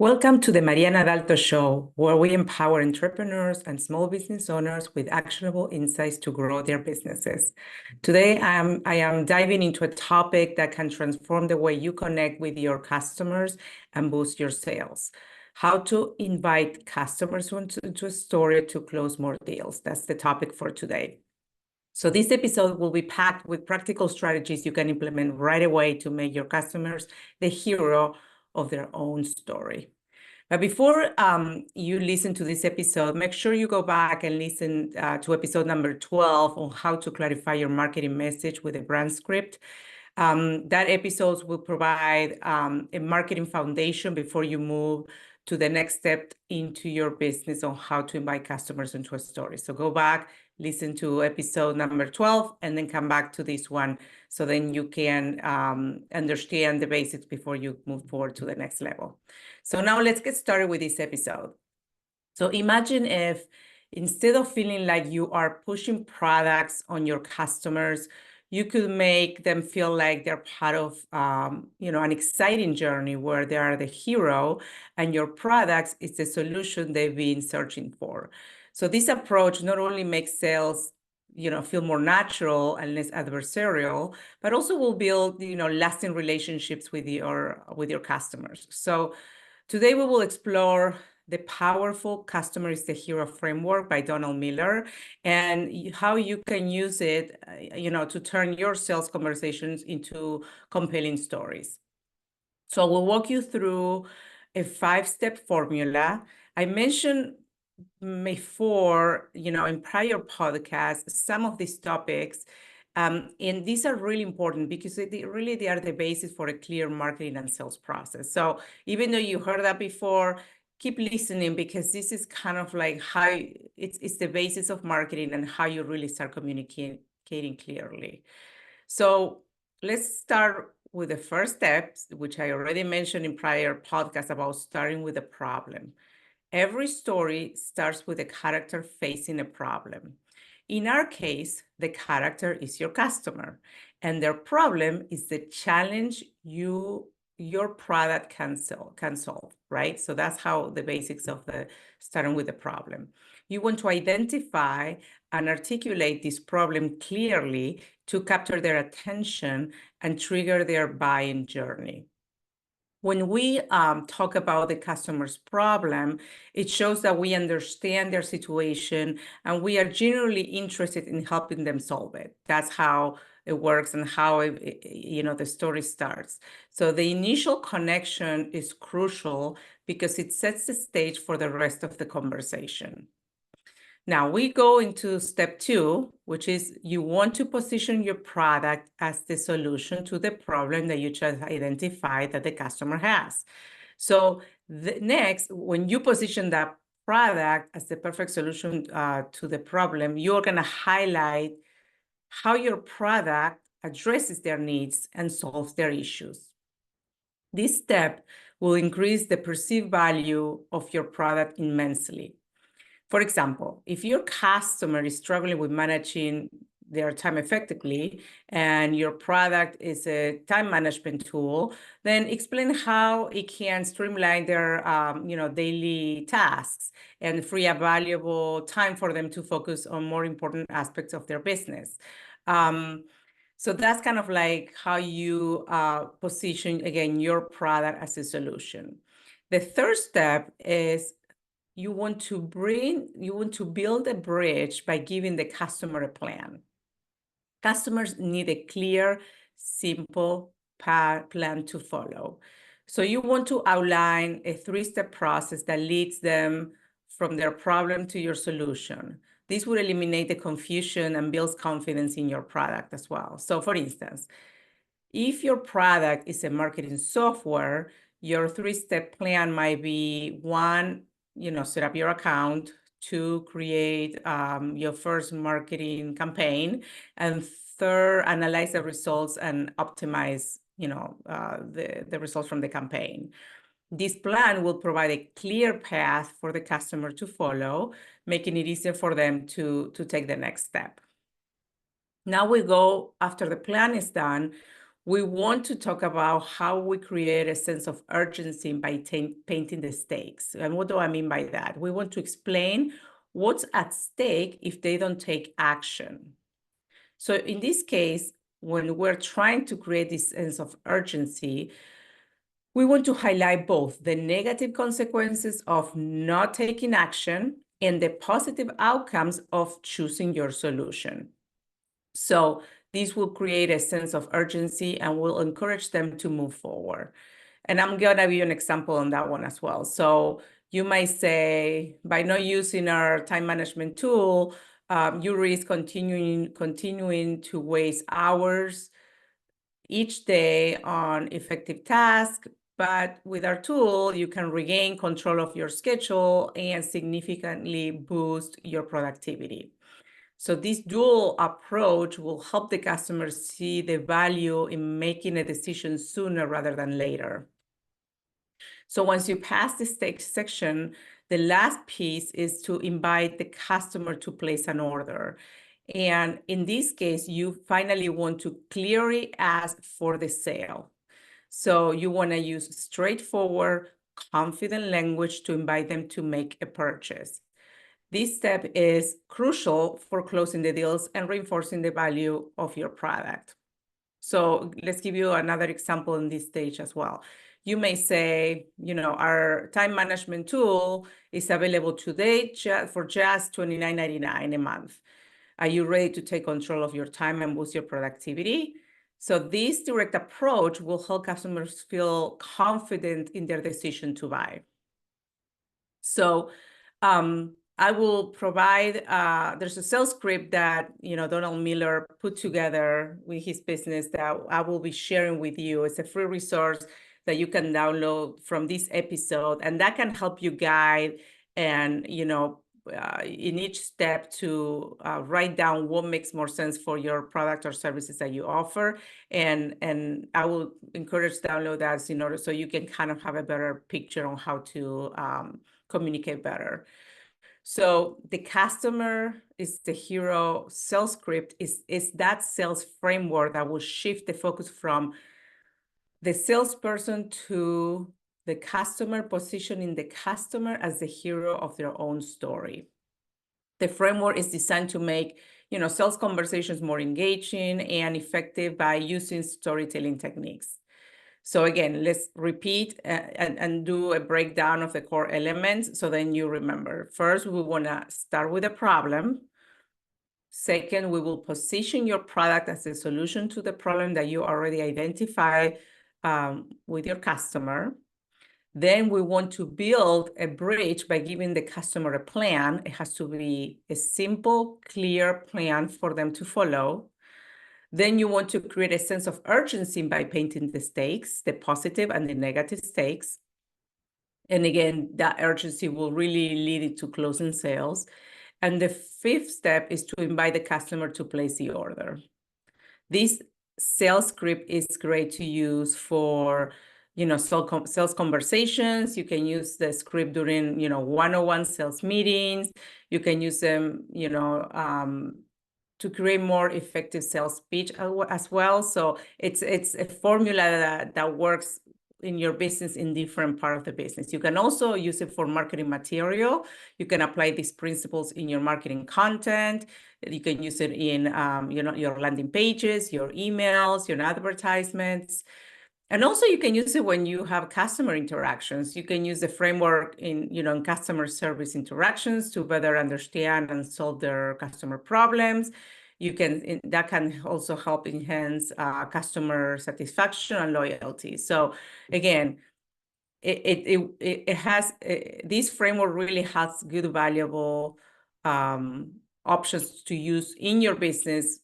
Welcome to the Mariana Dalto Show, where we empower entrepreneurs and small business owners with actionable insights to grow their businesses. Today, I am diving into a topic that can transform the way you connect with your customers and boost your sales. How to invite customers into a story to close more deals. That's the topic for today. So this episode will be packed with practical strategies you can implement right away to make your customers the hero of their own story. But before you listen to this episode, make sure you go back and listen to episode number 12 on how to clarify your marketing message with a brand script. That episode will provide a marketing foundation before you move to the next step into your business on how to invite customers into a story. So go back, listen to episode number 12, and then come back to this one so then you can understand the basics before you move forward to the next level. So now let's get started with this episode. So imagine if instead of feeling like you are pushing products on your customers, you could make them feel like they're part of an exciting journey where they are the hero and your products is the solution they've been searching for. So this approach not only makes sales feel more natural and less adversarial, but also will build lasting relationships with your customers. So today we will explore the powerful Customer is the Hero framework by Donald Miller and how you can use it, to turn your sales conversations into compelling stories. So we'll walk you through a 5-step formula. I mentioned before, in prior podcasts, some of these topics, and these are really important because they are the basis for a clear marketing and sales process. So even though you heard that before, keep listening because this is kind of like how it's the basis of marketing and how you really start communicating clearly. So let's start with the first steps, which I already mentioned in prior podcasts about starting with a problem. Every story starts with a character facing a problem. In our case, the character is your customer, and their problem is the challenge your product can solve, right? So that's how the basics of the starting with the problem. You want to identify and articulate this problem clearly to capture their attention and trigger their buying journey. When we talk about the customer's problem, it shows that we understand their situation and we are genuinely interested in helping them solve it. That's how it works and how the story starts. So the initial connection is crucial because it sets the stage for the rest of the conversation. Now we go into step 2, which is you want to position your product as the solution to the problem that you just identified that the customer has. So next, when you position that product as the perfect solution to the problem, you're going to highlight how your product addresses their needs and solves their issues. This step will increase the perceived value of your product immensely. For example, if your customer is struggling with managing their time effectively and your product is a time management tool, then explain how it can streamline their daily tasks and free up valuable time for them to focus on more important aspects of their business. So that's kind of like how you position, again, your product as a solution. The third step is you want to build a bridge by giving the customer a plan. Customers need a clear, simple plan to follow. So you want to outline a 3-step process that leads them from their problem to your solution. This will eliminate the confusion and builds confidence in your product as well. So for instance, if your product is a marketing software, your 3-step plan might be 1, set up your account, 2, create your first marketing campaign, and 3rd, analyze the results and optimize, the results from the campaign. This plan will provide a clear path for the customer to follow, making it easier for them to take the next step. Now we go, after the plan is done, we want to talk about how we create a sense of urgency by painting the stakes. And what do I mean by that? We want to explain what's at stake if they don't take action. So in this case, when we're trying to create this sense of urgency, we want to highlight both the negative consequences of not taking action and the positive outcomes of choosing your solution. So this will create a sense of urgency and will encourage them to move forward. And I'm going to give you an example on that one as well. So you might say, by not using our time management tool, you risk continuing to waste hours each day on effective tasks. But with our tool, you can regain control of your schedule and significantly boost your productivity. So this dual approach will help the customers see the value in making a decision sooner rather than later. So once you pass the stakes section, the last piece is to invite the customer to place an order. And in this case, you finally want to clearly ask for the sale. So you want to use straightforward, confident language to invite them to make a purchase. This step is crucial for closing the deals and reinforcing the value of your product. So let's give you another example in this stage as well. You may say, our time management tool is available today for just $29.99 a month. Are you ready to take control of your time and boost your productivity? So this direct approach will help customers feel confident in their decision to buy. So I will provide, there's a sales script that, Donald Miller put together with his business that I will be sharing with you. It's a free resource that you can download from this episode, and that can help you guide and, in each step to write down what makes more sense for your product or services that you offer. And I will encourage download that in order so you can kind of have a better picture on how to communicate better. So the customer is the hero sales script is that sales framework that will shift the focus from the salesperson to the customer, positioning the customer as the hero of their own story. The framework is designed to make, sales conversations more engaging and effective by using storytelling techniques. So again, let's repeat and do a breakdown of the core elements so then you remember. First, we want to start with a problem. Second, we will position your product as a solution to the problem that you already identified with your customer. Then we want to build a bridge by giving the customer a plan. It has to be a simple, clear plan for them to follow. Then you want to create a sense of urgency by painting the stakes, the positive and the negative stakes. And again, that urgency will really lead it to closing sales. And the fifth step is to invite the customer to place the order. This sales script is great to use for, sales conversations. You can use the script during, one-on-one sales meetings. You can use them, to create more effective sales pitch as well. So it's a formula that works in your business in different part of the business. You can also use it for marketing material. You can apply these principles in your marketing content. You can use it in your landing pages, your emails, your advertisements. And also you can use it when you have customer interactions. You can use the framework in customer service interactions to better understand and solve their customer problems. That can also help enhance customer satisfaction and loyalty. So again, it has this framework really has good, valuable options to use in your business,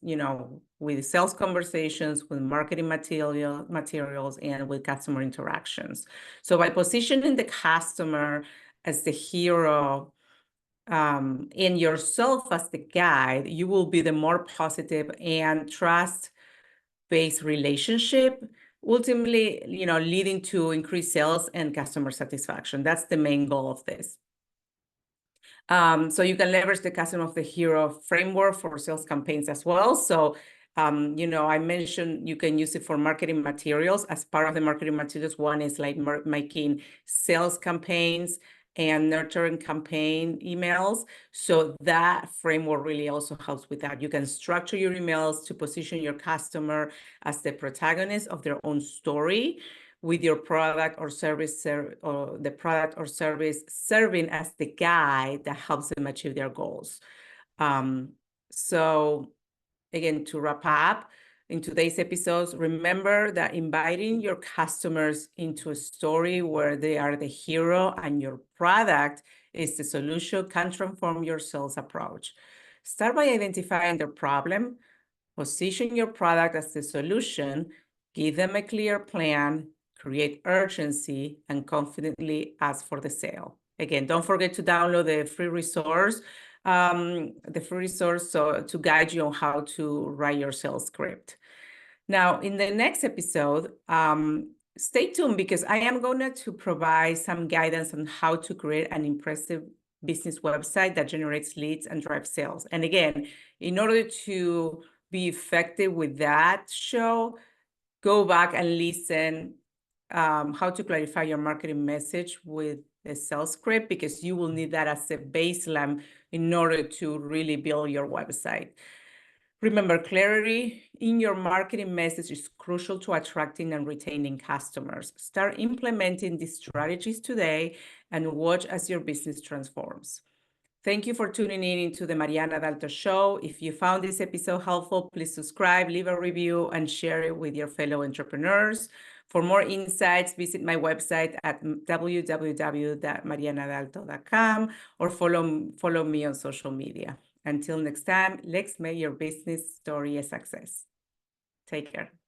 with sales conversations, with marketing materials, and with customer interactions. So by positioning the customer as the hero and yourself as the guide, you will be the more positive and trust-based relationship, ultimately, leading to increased sales and customer satisfaction. That's the main goal of this. So you can leverage the customer of the hero framework for sales campaigns as well. So I mentioned you can use it for marketing materials. As part of the marketing materials, one is like making sales campaigns and nurturing campaign emails. So that framework really also helps with that. You can structure your emails to position your customer as the protagonist of their own story, with your product or service or the product or service serving as the guide that helps them achieve their goals. So again, to wrap up, in today's episodes, remember that inviting your customers into a story where they are the hero and your product is the solution can transform your sales approach. Start by identifying their problem, position your product as the solution, give them a clear plan, create urgency, and confidently ask for the sale. Again, don't forget to download the free resource so to guide you on how to write your sales script. Now, in the next episode, stay tuned because I am going to provide some guidance on how to create an impressive business website that generates leads and drives sales. And again, in order to be effective with that show, go back and listen how to clarify your marketing message with a sales script, because you will need that as a baseline in order to really build your website. Remember, clarity in your marketing message is crucial to attracting and retaining customers. Start implementing these strategies today and watch as your business transforms. Thank you for tuning in into the Mariana Dalto Show. If you found this episode helpful, please subscribe, leave a review, and share it with your fellow entrepreneurs. For more insights, visit my website at www.marianadalto.com or follow me on social media. Until next time, let's make your business story a success. Take care.